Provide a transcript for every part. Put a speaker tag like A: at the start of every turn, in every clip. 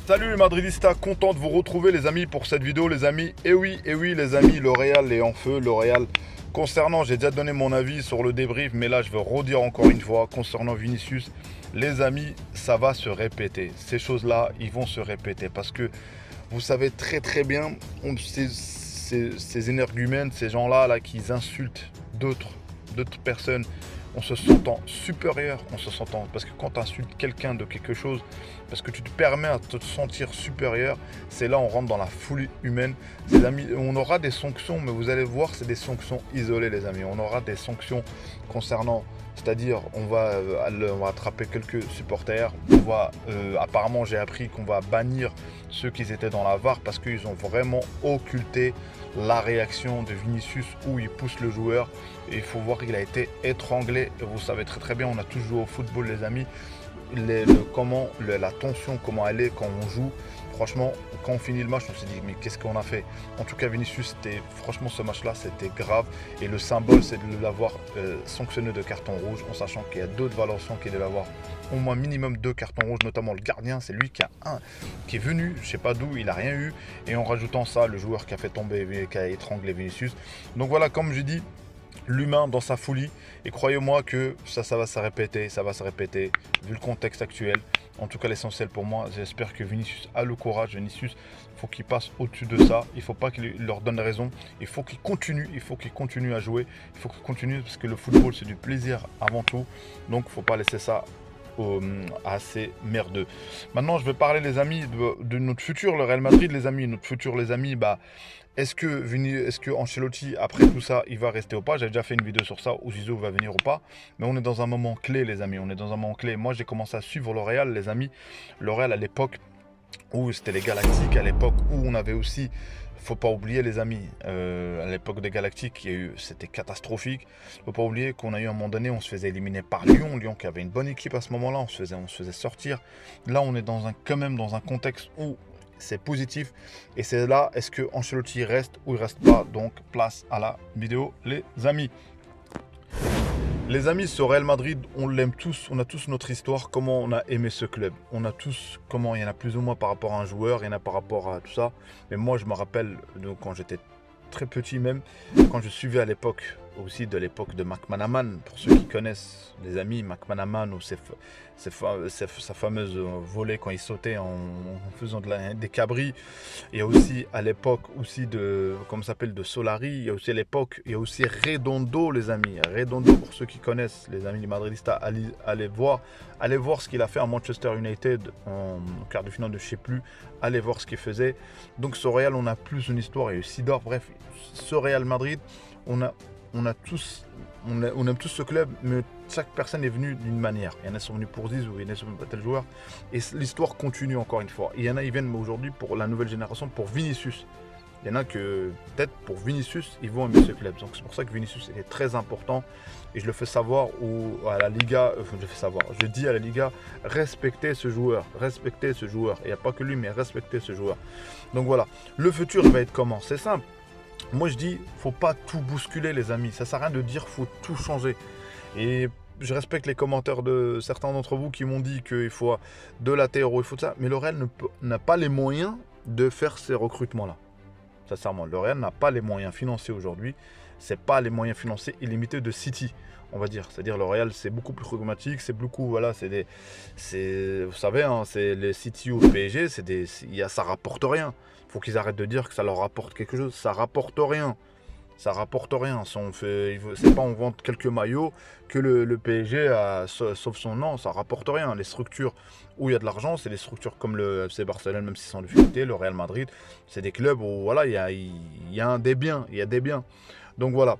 A: Salut les Madridistas, content de vous retrouver les amis pour cette vidéo les amis. Et oui les amis, le Real est en feu, le Real. Concernant, j'ai déjà donné mon avis sur le débrief, mais là je veux redire encore une fois, concernant Vinicius, les amis, ça va se répéter. Ces choses-là, ils vont se répéter parce que vous savez très bien, ces énergumènes, ces gens-là là, qui insultent d'autres personnes, on se sentant supérieur, parce que quand tu insultes quelqu'un de quelque chose, parce que tu te permets à te sentir supérieur, c'est là on rentre dans la folie humaine. Les amis, on aura des sanctions, mais vous allez voir, c'est des sanctions isolées les amis. On aura des sanctions concernant, c'est-à-dire on va attraper quelques supporters, apparemment j'ai appris qu'on va bannir ceux qui étaient dans la VAR parce qu'ils ont vraiment occulté la réaction de Vinicius où il pousse le joueur et il faut voir qu'il a été étranglé. Et vous savez très bien, on a tous joué au football les amis, la tension, comment elle est quand on joue. Franchement, quand on finit le match, on s'est dit mais qu'est-ce qu'on a fait? En tout cas, Vinicius, franchement ce match-là, c'était grave. Et le symbole, c'est de l'avoir sanctionné de carton rouge, en sachant qu'il y a d'autres Valenciens qui devaient avoir au moins minimum 2 cartons rouges, notamment le gardien, c'est lui qui est venu, je sais pas d'où, il a rien eu. Et en rajoutant ça, le joueur qui a fait tomber, qui a étranglé Vinicius. Donc voilà, comme je dis, l'humain dans sa folie, et croyez-moi que ça va se répéter, vu le contexte actuel. En tout cas, l'essentiel pour moi, j'espère que Vinicius a le courage. Vinicius, il faut qu'il passe au-dessus de ça, il ne faut pas qu'il leur donne raison, il faut qu'il continue, à jouer, il faut qu'il continue parce que le football c'est du plaisir avant tout, donc il ne faut pas laisser ça assez merdeux. Maintenant, je vais parler les amis de notre futur, le Real Madrid les amis, est-ce que Ancelotti, après tout ça, il va rester ou pas? J'avais déjà fait une vidéo sur ça, où Zizou va venir ou pas. Mais on est dans un moment clé, les amis. On est dans un moment clé. Moi, j'ai commencé à suivre le Real, les amis. Le Real à l'époque où c'était les Galactiques, à l'époque où on avait aussi, faut pas oublier les amis, à l'époque des Galactiques, c'était catastrophique. Faut pas oublier qu'on a eu un moment donné, on se faisait éliminer par Lyon. Lyon qui avait une bonne équipe à ce moment-là, on se faisait sortir. Là, on est quand même dans un contexte où c'est positif et c'est là, est-ce que Ancelotti reste ou il reste pas? Donc place à la vidéo les amis. Les amis, ce Real Madrid, on l'aime tous, on a tous notre histoire, comment on a aimé ce club. On a tous, comment il y en a plus ou moins par rapport à un joueur, il y en a par rapport à tout ça. Mais moi je me rappelle quand j'étais très petit même, quand je suivais à l'époque, aussi de l'époque de McManaman, pour ceux qui connaissent les amis, McManaman ou sa fameuse volée quand il sautait en faisant des cabris. Il y a aussi à l'époque aussi de Solari, il y a aussi à l'époque, il y a aussi Redondo les amis, Redondo pour ceux qui connaissent, les amis du Madridista, allez voir ce qu'il a fait à Manchester United en quart de finale de je sais plus, allez voir ce qu'il faisait. Donc ce Real, on a plus une histoire, il y a eu Sidor, bref, ce Real Madrid, on aime tous ce club, mais chaque personne est venue d'une manière. Il y en a qui sont venus pour Zizou, il y en a qui sont venus pour tel joueur. Et l'histoire continue encore une fois. Il y en a qui viennent aujourd'hui pour la nouvelle génération, pour Vinicius. Il y en a que peut-être pour Vinicius, ils vont aimer ce club. Donc c'est pour ça que Vinicius est très important. Et je le fais savoir à la Liga, je dis à la Liga, respectez ce joueur. Il n'y a pas que lui, mais respectez ce joueur. Donc voilà, le futur va être comment? C'est simple. Moi je dis, faut pas tout bousculer les amis, ça sert à rien de dire faut tout changer. Et je respecte les commentaires de certains d'entre vous qui m'ont dit qu'il faut de latéraux, il faut ça, mais le Real n'a pas les moyens de faire ces recrutements-là. Sincèrement, le Real n'a pas les moyens financiers aujourd'hui, c'est pas les moyens financiers illimités de City, on va dire. C'est-à-dire le Real c'est beaucoup plus pragmatique, c'est beaucoup, voilà, vous savez, hein, c'est les City ou le PSG, ça rapporte rien. Faut qu'ils arrêtent de dire que ça leur rapporte quelque chose, ça rapporte rien. Ça rapporte rien. Si c'est pas on vend quelques maillots que le PSG sauf son nom, ça rapporte rien. Les structures où il y a de l'argent, c'est des structures comme le FC Barcelone, même s'ils sont en difficulté, le Real Madrid, c'est des clubs où voilà, il y a des biens. Donc voilà.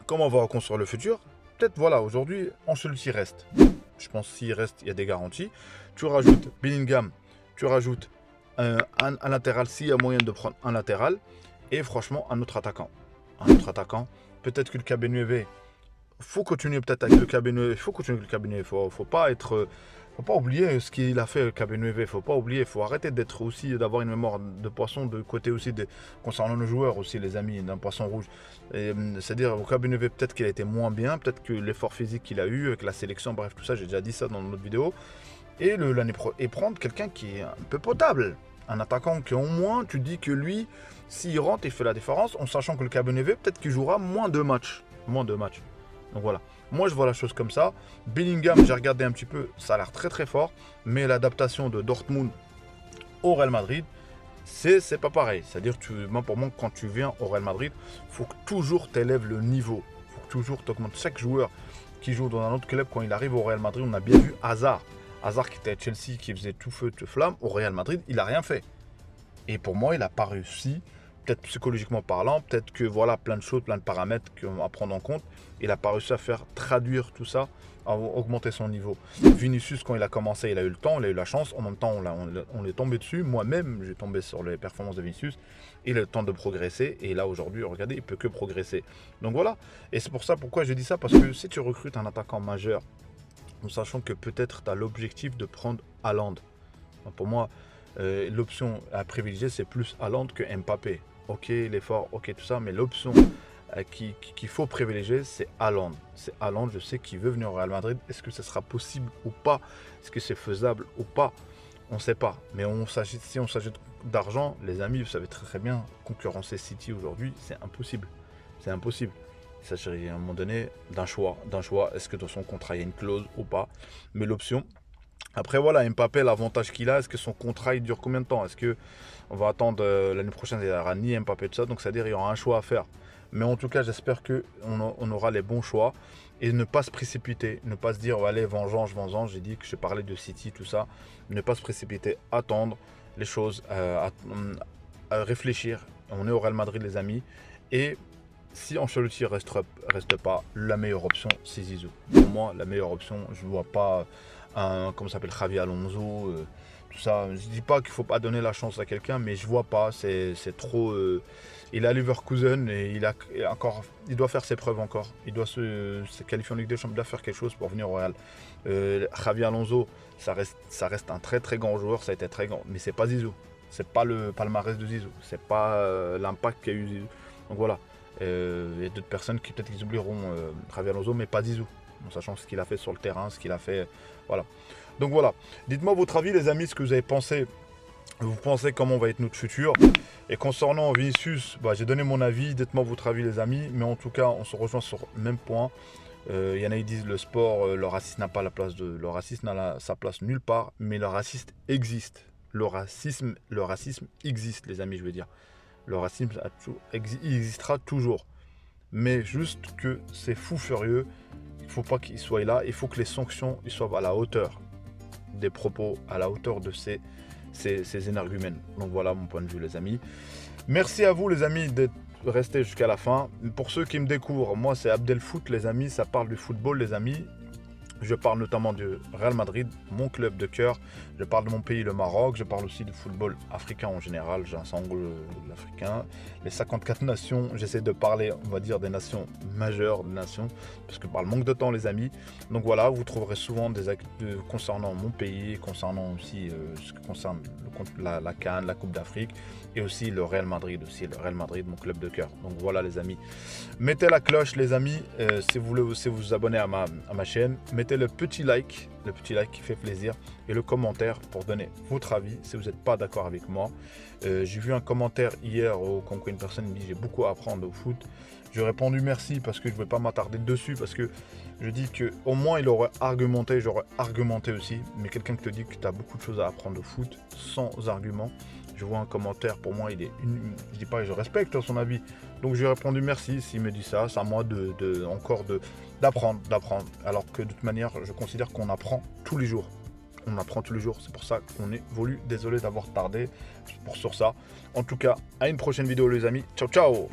A: Comment on va reconstruire le futur? Peut-être voilà, aujourd'hui, Ancelotti reste. Je pense s'il reste, il y a des garanties. Tu rajoutes Bellingham, tu rajoutes un latéral s'il y a moyen de prendre un latéral et franchement un autre attaquant. Peut-être que le Cabernet, faut continuer peut-être avec le Cabernet, faut pas oublier ce qu'il a fait le Cabernet, faut arrêter d'avoir une mémoire de poisson de côté aussi concernant nos joueurs aussi les amis d'un poisson rouge. C'est-à-dire au Cabernet peut-être qu'il a été moins bien, peut-être que l'effort physique qu'il a eu avec la sélection, bref tout ça j'ai déjà dit ça dans notre vidéo. et prendre quelqu'un qui est un peu potable. Un attaquant qui au moins, tu dis que lui, s'il rentre, il fait la différence, en sachant que le Cabernet, peut-être qu'il jouera moins de matchs. Moins de matchs. Donc voilà. Moi, je vois la chose comme ça. Bellingham, j'ai regardé un petit peu, ça a l'air très très fort. Mais l'adaptation de Dortmund au Real Madrid, c'est pas pareil. C'est-à-dire, pour moi, quand tu viens au Real Madrid, il faut que toujours tu élèves le niveau. Il faut que toujours tu augmentes. Chaque joueur qui joue dans un autre club, quand il arrive au Real Madrid, on a bien vu Hazard. Hazard qui était à Chelsea, qui faisait tout feu, tout flamme. Au Real Madrid, il n'a rien fait. Et pour moi, il n'a pas réussi. Peut-être psychologiquement parlant, peut-être que voilà, plein de choses, plein de paramètres à prendre en compte. Il n'a pas réussi à faire traduire tout ça, à augmenter son niveau. Vinicius, quand il a commencé, il a eu le temps, il a eu la chance. En même temps, on est tombé dessus. Moi-même, j'ai tombé sur les performances de Vinicius. Il a eu le temps de progresser. Et là, aujourd'hui, regardez, il ne peut que progresser. Donc voilà. Et c'est pour ça, pourquoi je dis ça, parce que si tu recrutes un attaquant majeur, en sachant que peut-être tu as l'objectif de prendre Haaland. Pour moi, l'option à privilégier, c'est plus Haaland que Mbappé. Ok, l'effort, ok, tout ça, mais l'option qu'il faut privilégier, c'est Haaland. C'est Haaland, je sais qu'il veut venir au Real Madrid. Est-ce que ce sera possible ou pas? Est-ce que c'est faisable ou pas? On ne sait pas. Mais si on s'agit d'argent, les amis, vous savez très très bien, concurrencer City aujourd'hui, c'est impossible. C'est impossible. Il s'agirait à un moment donné d'un choix. Est-ce que dans son contrat, il y a une clause ou pas? Mais l'option... Après voilà, Mbappé, l'avantage qu'il a, est-ce que son contrat il dure combien de temps? Est-ce qu'on va attendre l'année prochaine, il n'y aura ni Mbappé de ça, donc c'est-à-dire il y aura un choix à faire. Mais en tout cas, j'espère qu'on aura les bons choix et ne pas se précipiter, ne pas se dire, allez, vengeance, j'ai dit que je parlais de City, tout ça. Ne pas se précipiter, attendre les choses, à réfléchir. On est au Real Madrid, les amis, et si Ancelotti reste pas, la meilleure option, c'est Zizou. Pour moi, la meilleure option, je ne vois pas comment s'appelle, Xavi Alonso, tout ça. Je dis pas qu'il faut pas donner la chance à quelqu'un, mais je vois pas, c'est trop... il est à Leverkusen et il doit faire ses preuves encore. Il doit se qualifier en Ligue des Champions, il doit faire quelque chose pour venir au Real. Xavi Alonso, ça reste un très très grand joueur, ça a été très grand, mais c'est pas Zizou. C'est pas le palmarès de Zizou, c'est pas l'impact qu'a eu Zizou. Donc voilà, il y a d'autres personnes qui peut-être qu'ils oublieront Xavi Alonso, mais pas Zizou, en sachant ce qu'il a fait sur le terrain, ce qu'il a fait, voilà. Donc voilà, dites-moi votre avis les amis, ce que vous avez pensé. Vous pensez comment va être notre futur? Et concernant Vinicius, j'ai donné mon avis, dites-moi votre avis les amis, mais en tout cas on se rejoint sur le même point. Il y en a qui disent le sport, le racisme n'a pas la place le racisme n'a sa place nulle part, mais le racisme existe. Le racisme existe les amis, je veux dire. Le racisme il existera toujours. Mais juste que c'est fou furieux, il ne faut pas qu'il soit là, il faut que les sanctions soient à la hauteur des propos, à la hauteur de ces énergumènes. Donc voilà mon point de vue les amis. Merci à vous les amis d'être restés jusqu'à la fin. Pour ceux qui me découvrent, moi c'est Abdel Foot les amis, ça parle du football les amis. Je parle notamment du Real Madrid, mon club de cœur. Je parle de mon pays, le Maroc. Je parle aussi du football africain en général. J'ensemble l'Africain. Les 54 nations. J'essaie de parler, on va dire, des nations majeures, des nations, parce que par le manque de temps, les amis. Donc voilà, vous trouverez souvent des actes concernant mon pays, concernant aussi ce qui concerne la CAN, la Coupe d'Afrique, et aussi le Real Madrid, mon club de cœur. Donc voilà, les amis. Mettez la cloche, les amis, si vous vous abonnez à ma chaîne. Mettez le petit like qui fait plaisir, et le commentaire pour donner votre avis si vous n'êtes pas d'accord avec moi. J'ai vu un commentaire hier où une personne me dit j'ai beaucoup à apprendre au foot. J'ai répondu merci parce que je ne vais pas m'attarder dessus, parce que je dis qu'au moins il aurait argumenté, j'aurais argumenté aussi. Mais quelqu'un qui te dit que tu as beaucoup de choses à apprendre au foot sans argument, je vois un commentaire, pour moi il est je dis pas, je respecte son avis, donc j'ai répondu merci s'il me dit ça. C'est à moi d'apprendre, alors que de toute manière je considère qu'on apprend tous les jours. C'est pour ça qu'on évolue. Désolé d'avoir tardé sur ça. En tout cas, à une prochaine vidéo les amis. Ciao ciao.